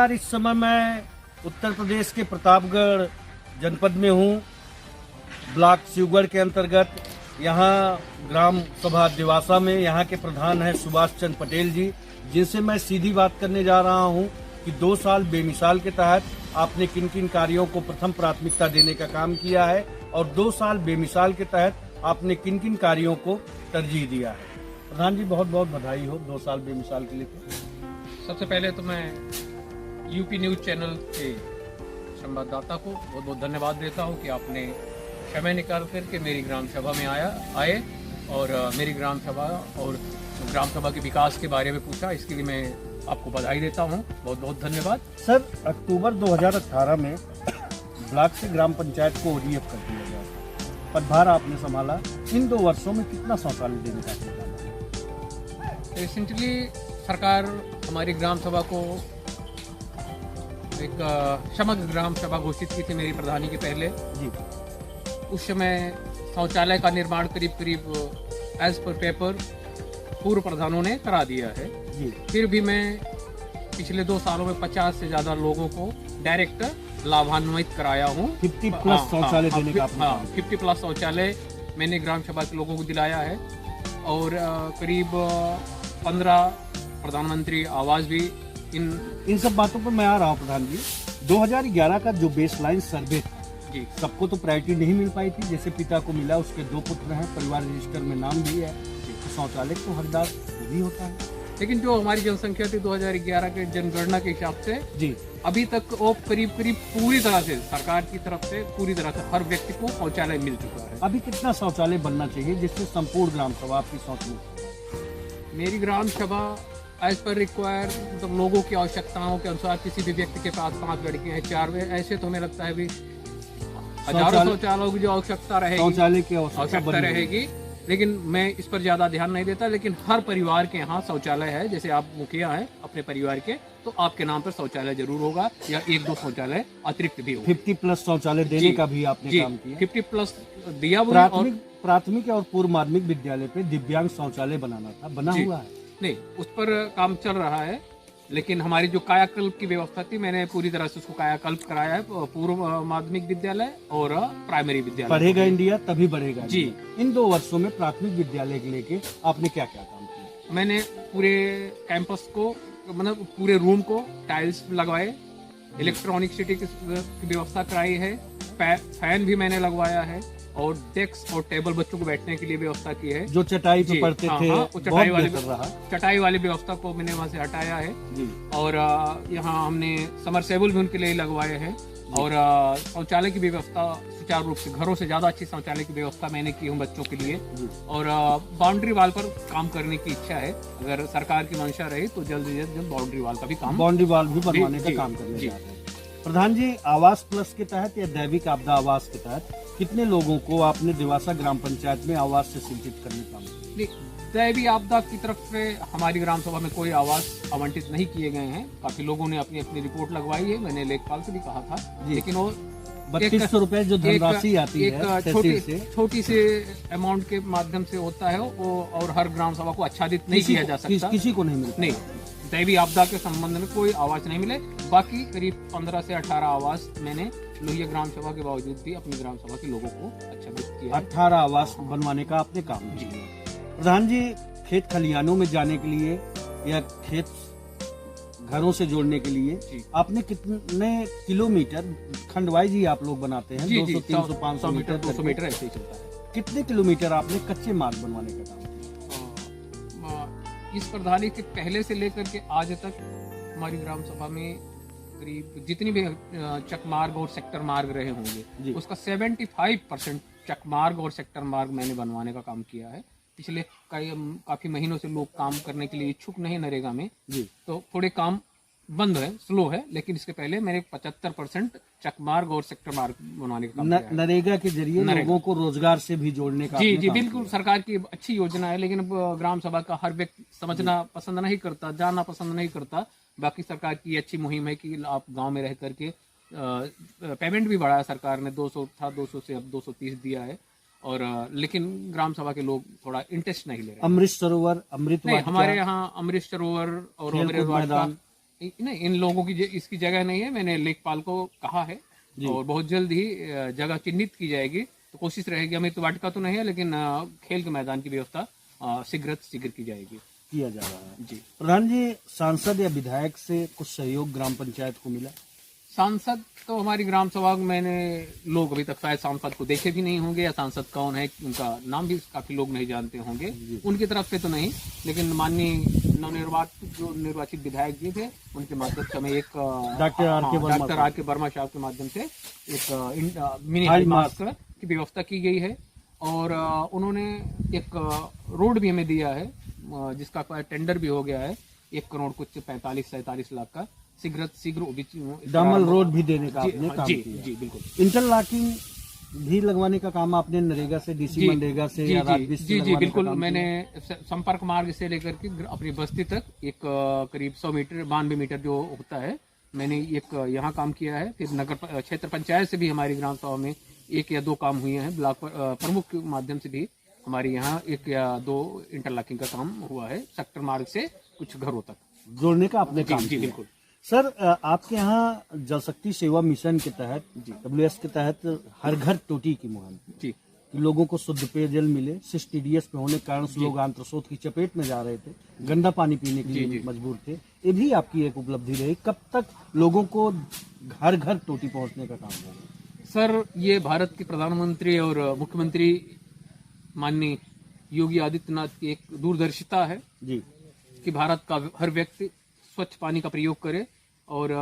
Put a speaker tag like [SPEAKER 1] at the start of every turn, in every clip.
[SPEAKER 1] नमस्कार। इस समय मैं उत्तर प्रदेश के प्रतापगढ़ जनपद में हूँ, ब्लॉक शिवगढ़ के अंतर्गत। यहाँ ग्राम सभा दिवासा में यहाँ के प्रधान हैं सुभाष चंद्र पटेल जी, जिनसे मैं सीधी बात करने जा रहा हूँ कि 2 साल बेमिसाल के तहत आपने किन किन कार्यों को प्रथम प्राथमिकता देने का काम किया है और 2 साल बेमिसाल के तहत आपने किन किन कार्यों को तरजीह दिया है। प्रधान जी, बहुत बहुत बधाई हो 2 साल बेमिसाल के लिए।
[SPEAKER 2] सबसे पहले तो मैं यूपी न्यूज़ चैनल के संवाददाता को बहुत बहुत धन्यवाद देता हूं कि आपने समय निकाल करके मेरी ग्राम सभा में आए और मेरी ग्राम सभा और ग्राम सभा के विकास के बारे में पूछा। इसके लिए मैं आपको बधाई देता हूं, बहुत बहुत धन्यवाद।
[SPEAKER 1] सर, अक्टूबर 2018 में ब्लॉक से ग्राम पंचायत को ODF कर दिया गया, पदभार आपने संभाला। इन 2 वर्षों में कितना शौचालय देने का प्लान है?
[SPEAKER 2] रिसेंटली सरकार हमारी ग्राम सभा को एक समग्र ग्राम सभा घोषित की थी मेरी प्रधानी के पहले
[SPEAKER 1] जी।
[SPEAKER 2] उस समय शौचालय का निर्माण करीब करीब एज पर पेपर पूर्व प्रधानों ने करा दिया है
[SPEAKER 1] जी।
[SPEAKER 2] फिर भी मैं पिछले 2 सालों में 50 से ज्यादा लोगों को डायरेक्ट लाभान्वित कराया हूँ।
[SPEAKER 1] 50+ शौचालय देने का आपने काम किया।
[SPEAKER 2] 50+ शौचालय मैंने ग्राम सभा के लोगों को दिलाया है और करीब 15 प्रधानमंत्री आवास भी
[SPEAKER 1] इन सब बातों पर मैं आ रहा हूँ। प्रधान जी, 2011 का जो बेसलाइन सर्वे था
[SPEAKER 2] जी,
[SPEAKER 1] सबको तो प्रायोरिटी नहीं मिल पाई थी। जैसे पिता को मिला, उसके 2 पुत्र हैं, परिवार रजिस्टर में नाम भी है, तो शौचालय तो हकदार भी होता है।
[SPEAKER 2] लेकिन जो हमारी जनसंख्या थी 2011 के जनगणना के हिसाब से
[SPEAKER 1] जी,
[SPEAKER 2] अभी तक वो करीब करीब पूरी तरह से सरकार की तरफ से पूरी तरह से हर व्यक्ति को शौचालय मिल चुका है।
[SPEAKER 1] अभी कितना शौचालय बनना चाहिए जिससे संपूर्ण ग्राम सभा आपकी शौच मुक्त?
[SPEAKER 2] मेरी ग्राम सभा एज पर रिक्वायर, मतलब लोगों की आवश्यकताओं के अनुसार, किसी भी व्यक्ति के पास 5 लड़के हैं, 4 ऐसे तो हमें लगता है भी हजारों शौचालयों की जो आवश्यकता रहेगी,
[SPEAKER 1] शौचालय की
[SPEAKER 2] आवश्यकता रहेगी। लेकिन मैं इस पर ज्यादा ध्यान नहीं देता। लेकिन हर परिवार के यहाँ शौचालय है। जैसे आप मुखिया हैं अपने परिवार के, तो आपके नाम पर शौचालय जरूर होगा या 1-2 शौचालय अतिरिक्त भी होगा।
[SPEAKER 1] 50+ शौचालय देने का भी आपने काम किया।
[SPEAKER 2] 50+ दिया हुआ।
[SPEAKER 1] प्राथमिक और पूर्व माध्यमिक विद्यालय पे दिव्यांग शौचालय बनाना था, बना हुआ है?
[SPEAKER 2] नहीं, उस पर काम चल रहा है। लेकिन हमारी जो कायाकल्प की व्यवस्था थी, मैंने पूरी तरह से उसको कायाकल्प कराया है। पूर्व माध्यमिक विद्यालय और प्राइमरी विद्यालय।
[SPEAKER 1] पढ़ेगा इंडिया तभी बढ़ेगा
[SPEAKER 2] जी।
[SPEAKER 1] इन 2 वर्षों में प्राथमिक विद्यालय के लेके आपने क्या क्या काम किया?
[SPEAKER 2] मैंने पूरे कैंपस को, मतलब पूरे रूम को टाइल्स लगवाए, इलेक्ट्रॉनिक सिटी की व्यवस्था कराई है, फैन भी मैंने लगवाया है और डेस्क और टेबल बच्चों को बैठने के लिए व्यवस्था की है।
[SPEAKER 1] जो चटाई पे पढ़ते थे,
[SPEAKER 2] चटाई वाली व्यवस्था को मैंने वहाँ से हटाया है
[SPEAKER 1] जी।
[SPEAKER 2] और यहाँ हमने समरसेबल भी उनके लिए लगवाए हैं और शौचालय की व्यवस्था सुचारू रूप से, घरों से ज्यादा अच्छी शौचालय की व्यवस्था मैंने की हूँ बच्चों के लिए। और बाउंड्री वाल पर काम करने की इच्छा है। अगर सरकार की मंशा रही तो जल्द से जल्द बाउंड्री वाल का भी काम,
[SPEAKER 1] बाउंड्री वाल भी बनवाने का काम करने जा रहे हैं। प्रधान जी, आवास प्लस के तहत या दैविक आपदा आवास के तहत कितने लोगों को आपने दिवासा ग्राम पंचायत में आवास से सिंचित करने का काम किया?
[SPEAKER 2] दैवी आपदा की तरफ से हमारी ग्राम सभा में कोई आवास आवंटित नहीं किए गए हैं। काफी लोगों ने अपनी अपनी रिपोर्ट लगवाई है, मैंने लेखपाल से भी कहा था। लेकिन वो
[SPEAKER 1] 3200 रुपए जो धनराशि आती है
[SPEAKER 2] छोटी से अमाउंट के माध्यम से होता है वो, और हर ग्राम सभा को आच्छादित नहीं किया जा सकता।
[SPEAKER 1] किसी को नहीं मिलता।
[SPEAKER 2] नहीं, दैवी आपदा के संबंध में कोई आवास नहीं मिले। बाकी करीब 15 से 18 आवास मैंने लोहिया ग्राम सभा के बावजूद भी अपनी ग्राम सभा के लोगों को आच्छादित किया।
[SPEAKER 1] 18 आवास बनवाने का आपने काम किया। प्रधान जी, खेत खलियानों में जाने के लिए या खेत घरों से जोड़ने के लिए आपने कितने किलोमीटर खंडवाई जी आप लोग बनाते हैं? 200, 300, 500 मीटर,
[SPEAKER 2] 200 मीटर ऐसे ही चलता है।
[SPEAKER 1] कितने किलोमीटर आपने कच्चे मार्ग बनवाने का काम किया?
[SPEAKER 2] इस प्रधानी के पहले से लेकर के आज तक हमारी ग्राम सभा में करीब जितनी भी चकमार्ग और सेक्टर मार्ग रहे होंगे, उसका 75% चकमार्ग और सेक्टर मार्ग मैंने बनवाने का काम किया है। पिछले काफी महीनों से लोग काम करने के लिए इच्छुक नहीं नरेगा में जी, तो थोड़े काम बंद है, स्लो है। लेकिन इसके पहले मैंने 75% चकमार्ग और सेक्टर मार्ग बनवाने का काम किया है।
[SPEAKER 1] नरेगा के जरिए लोगों को रोजगार से भी जोड़ने का
[SPEAKER 2] जी बिल्कुल, सरकार की अच्छी योजना है। लेकिन ग्राम सभा का हर व्यक्ति समझना पसंद नहीं करता, जानना पसंद नहीं करता। बाकी सरकार की अच्छी मुहिम है कि आप गांव में रह करके पेमेंट भी बढ़ाया सरकार ने, 200 था 200 से अब 230 दिया है। और लेकिन ग्राम सभा के लोग थोड़ा इंटरेस्ट नहीं ले रहे।
[SPEAKER 1] अमृत सरोवर, अमृत
[SPEAKER 2] नहीं, हमारे यहाँ अमृत सरोवर और नहीं, इन लोगों की इसकी जगह नहीं है। मैंने लेखपाल को कहा है और बहुत जल्द ही जगह चिन्हित की जाएगी। तो कोशिश रहेगी, हमें तो वाटिका तो नहीं है, लेकिन खेल के मैदान की व्यवस्था शीघ्र की जाएगी,
[SPEAKER 1] किया जा रहा है।
[SPEAKER 2] जी।
[SPEAKER 1] प्रधान जी, सांसद या विधायक से कुछ सहयोग ग्राम पंचायत को मिला?
[SPEAKER 2] सांसद तो हमारी ग्राम सभा में मैंने लोग अभी तक शायद सांसद को देखे भी नहीं होंगे, या सांसद कौन है उनका नाम भी काफी लोग नहीं जानते होंगे, उनकी तरफ से तो नहीं। लेकिन माननीय निर्वाचित विधायक जी थे, उनके माध्यम से हमें एक
[SPEAKER 1] डॉक्टर आर के
[SPEAKER 2] वर्मा साहब के माध्यम से एक मिनी हाई मास्क की व्यवस्था की गई है। और उन्होंने एक रोड भी हमें दिया है, जिसका टेंडर भी हो गया है, 1 करोड़ कुछ 45-47 लाख का। शीघ्र
[SPEAKER 1] डामल रोड भी देने का आपने काम किया।
[SPEAKER 2] जी बिल्कुल।
[SPEAKER 1] इंटरलॉकिंग भी लगवाने का काम आपने नरेगा से, डीसी मनरेगा से या राजवीर से
[SPEAKER 2] जी बिल्कुल। मैंने संपर्क मार्ग से लेकर के अपनी बस्ती तक एक करीब 100 मीटर 92 मीटर जो होता है, मैंने एक यहाँ काम किया है। फिर नगर क्षेत्र पंचायत से भी हमारी ग्राम सभा में 1 या 2 काम हुए हैं। ब्लॉक प्रमुख के माध्यम से भी हमारे यहाँ 1 या 2 इंटरलॉकिंग का काम हुआ है, सेक्टर मार्ग से कुछ घरों तक
[SPEAKER 1] जोड़ने का आपने काम
[SPEAKER 2] किया।
[SPEAKER 1] किया।
[SPEAKER 2] बिल्कुल
[SPEAKER 1] सर, आपके यहाँ जल शक्ति सेवा मिशन के तहत, WS के तहत हर घर टोटी की मुहिम
[SPEAKER 2] जी,
[SPEAKER 1] कि लोगों को शुद्ध पेयजल मिले। सिर्फ TDS पे होने के कारण से लोग आंत्रशोथ की चपेट में जा रहे थे, गंदा पानी पीने के लिए मजबूर थे। ये भी आपकी एक उपलब्धि रही। कब तक लोगों को घर घर टोटी पहुंचने का काम होगा?
[SPEAKER 2] सर, ये भारत के प्रधानमंत्री और मुख्यमंत्री माननीय योगी आदित्यनाथ की एक दूरदर्शिता है
[SPEAKER 1] जी,
[SPEAKER 2] कि भारत का हर व्यक्ति स्वच्छ पानी का प्रयोग करे। और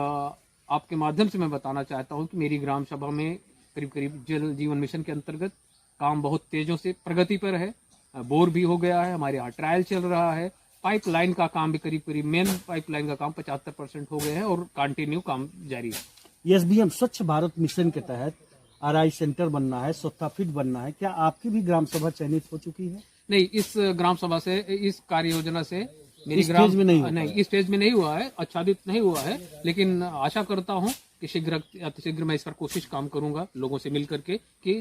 [SPEAKER 2] आपके माध्यम से मैं बताना चाहता हूं कि मेरी ग्राम सभा में करीब जल जीवन मिशन के अंतर्गत काम बहुत तेजों से प्रगति पर है। बोर भी हो गया है, हमारे यहाँ ट्रायल चल रहा है। पाइपलाइन का काम भी करीब मेन पाइपलाइन का काम 75% हो गए हैं और कंटिन्यू काम जारी है।
[SPEAKER 1] SBM स्वच्छ भारत मिशन के तहत RI सेंटर बनना है, स्वच्छता फिट बनना है। क्या आपकी भी ग्राम सभा चयनित हो चुकी है?
[SPEAKER 2] नहीं, इस ग्राम सभा से, इस कार्य योजना से मेरी
[SPEAKER 1] इस स्टेज में नहीं
[SPEAKER 2] इस स्टेज में नहीं हुआ है, आच्छादित नहीं हुआ है। लेकिन आशा करता हूं कि शीघ्र मैं इस पर कोशिश काम करूंगा लोगों से मिल करके कि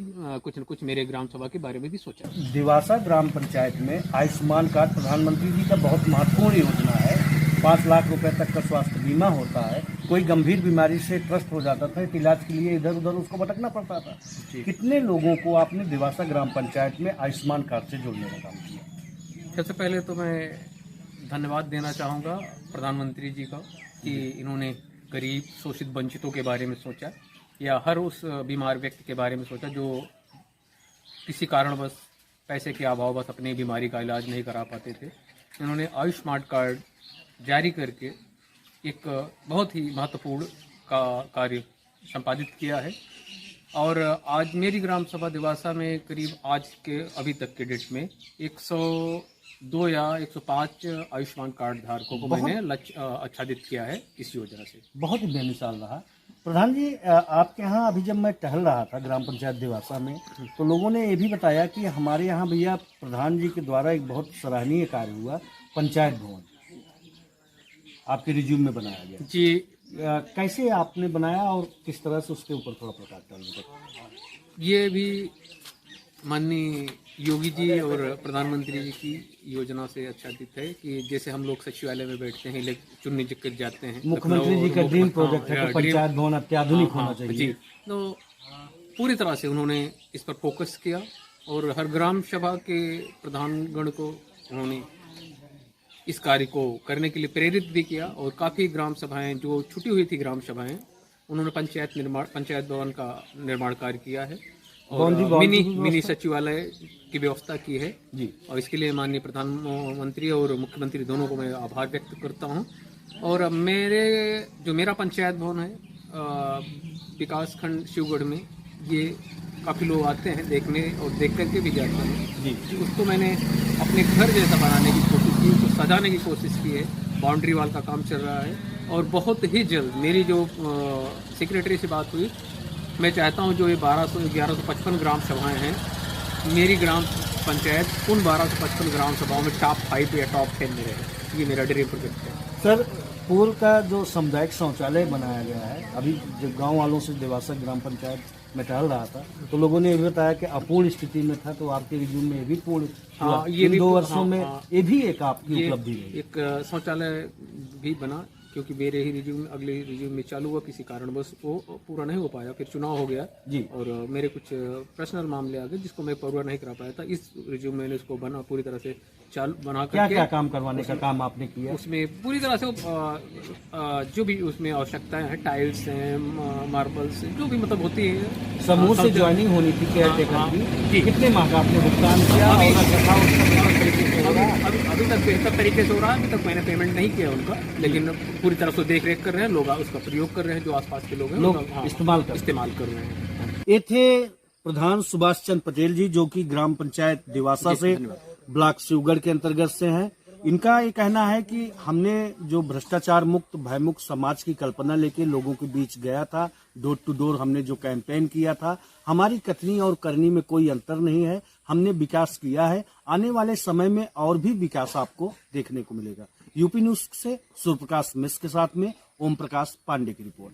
[SPEAKER 2] कुछ न कुछ मेरे ग्राम सभा के बारे में भी सोचा।
[SPEAKER 1] दिवासा ग्राम पंचायत में आयुष्मान कार्ड प्रधानमंत्री जी का बहुत महत्वपूर्ण योजना है। 5 लाख रुपए तक का स्वास्थ्य बीमा होता है। कोई गंभीर बीमारी से ग्रस्त हो जाता था, इलाज के लिए इधर उधर उसको भटकना पड़ता था। कितने लोगों को आपने दिवासा ग्राम पंचायत में आयुष्मान कार्ड से जोड़ने का काम किया?
[SPEAKER 2] सबसे पहले तो मैं धन्यवाद देना चाहूँगा प्रधानमंत्री जी का कि इन्होंने गरीब शोषित वंचितों के बारे में सोचा, या हर उस बीमार व्यक्ति के बारे में सोचा जो किसी कारणवश पैसे के अभाववश अपनी बीमारी का इलाज नहीं करा पाते थे। इन्होंने आयुष्मान कार्ड जारी करके एक बहुत ही महत्वपूर्ण कार्य संपादित किया है। और आज मेरी ग्राम सभा दिवासा में करीब आज के अभी तक के डेट में 102 या 105 आयुष्मान कार्ड धारकों को मैंने आच्छादित किया है इस योजना से।
[SPEAKER 1] बहुत ही बेमिसाल रहा। प्रधान जी, आपके यहाँ अभी जब मैं टहल रहा था ग्राम पंचायत दिवासा में, तो लोगों ने ये भी बताया कि हमारे यहाँ भैया प्रधान जी के द्वारा एक बहुत सराहनीय कार्य हुआ, पंचायत भवन आपके रिज्यूम में बनाया गया
[SPEAKER 2] जी।
[SPEAKER 1] कैसे आपने बनाया और किस तरह से उसके ऊपर थोड़ा प्रकाश डालना?
[SPEAKER 2] ये भी माननीय योगी जी और प्रधानमंत्री जी की योजना से आच्छादित है कि जैसे हम लोग सचिवालय में बैठते हैं, चुन्नी चिक्कर जाते हैं,
[SPEAKER 1] मुख्यमंत्री जी का ड्रीम प्रोजेक्ट है कि पंचायत भवन अत्याधुनिक होना चाहिए
[SPEAKER 2] जी। तो पूरी तरह से उन्होंने इस पर फोकस किया और हर ग्राम सभा के प्रधानगण को उन्होंने इस कार्य को करने के लिए प्रेरित भी किया। और काफ़ी ग्राम सभाएं जो छुटी हुई थी ग्राम सभाएं, उन्होंने पंचायत भवन का निर्माण कार्य किया है और मिनी सचिवालय की व्यवस्था की है जी। और इसके लिए माननीय प्रधानमंत्री और मुख्यमंत्री दोनों को मैं आभार व्यक्त करता हूं। और मेरा पंचायत भवन है विकास खंड शिवगढ़ में, ये काफ़ी लोग आते हैं देखने और देख करके भी जाते हैं जी। उसको मैंने अपने घर जैसा बनाने की कोशिश की, उसको सजाने की कोशिश की है। बाउंड्री वॉल का काम चल रहा है और बहुत ही जल्द मेरी जो सेक्रेटरी से बात हुई, मैं चाहता हूं जो ये 1155 ग्राम सभाएं हैं, मेरी ग्राम पंचायत उन 1255 ग्राम सभाओं में टॉप 5 या टॉप 10 में रहे। ये मेरा ड्रीम प्रोजेक्ट है।
[SPEAKER 1] सर, पूर्व का जो सामुदायिक शौचालय बनाया गया है, अभी जब गांव वालों से देवासा ग्राम पंचायत में टहल रहा था तो लोगों ने ये भी बताया कि अपूर्ण स्थिति में था, तो आपके रिज्यूम में ये भी पूर्ण,
[SPEAKER 2] ये भी
[SPEAKER 1] 2 वर्षों में ये भी एक आपकी उपलब्धि रही।
[SPEAKER 2] एक शौचालय भी बना क्योंकि मेरे ही रिज्यूम अगले रिज्यूम में चालू हुआ, किसी कारणवश वो पूरा नहीं हो पाया, फिर चुनाव हो गया
[SPEAKER 1] जी।
[SPEAKER 2] और मेरे कुछ पर्सनल मामले आ गए जिसको मैं पूरा नहीं करा पाया था। इस रिज्यूम मैंने उसको बना पूरी तरह से चालू बना
[SPEAKER 1] क्या
[SPEAKER 2] करके
[SPEAKER 1] क्या काम करवाने का काम आपने किया?
[SPEAKER 2] उसमें पूरी तरह से जो भी उसमें आवश्यकताएं हैं, टाइल्स हैं, मार्बल्स, जो भी मतलब होती है।
[SPEAKER 1] समूह से
[SPEAKER 2] सब
[SPEAKER 1] ज्वाइनिंग होनी थी केयर टेकर
[SPEAKER 2] हाँ,
[SPEAKER 1] की, कितने माह का आपने भुगतान किया?
[SPEAKER 2] अभी-
[SPEAKER 1] और अगर था, उसका बेहतर तरीके से हो रहा है?
[SPEAKER 2] अभी तक बेहतर तरीके से हो रहा है। अभी तक मैंने पेमेंट नहीं किया उनका, लेकिन पूरी तरह से देख रेख कर रहे हैं लोग, उसका प्रयोग कर रहे हैं, जो आसपास के लोग हैं
[SPEAKER 1] लोग
[SPEAKER 2] उनका, हाँ,
[SPEAKER 1] इस्तेमाल कर
[SPEAKER 2] रहे हैं।
[SPEAKER 1] ये थे प्रधान सुभाष चंद्र पटेल जी, जो कि ग्राम पंचायत दिवासा से ब्लॉक शिवगढ़ के अंतर्गत से हैं। इनका ये कहना है कि हमने जो भ्रष्टाचार मुक्त भयमुक्त समाज की कल्पना लेके लोगों के बीच गया था, डोर टू डोर हमने जो कैंपेन किया था, हमारी कथनी और करनी में कोई अंतर नहीं है। हमने विकास किया है, आने वाले समय में और भी विकास आपको देखने को मिलेगा। यूपी न्यूज से सूर्यप्रकाश मिश्र के साथ में ओम प्रकाश पांडे की रिपोर्ट।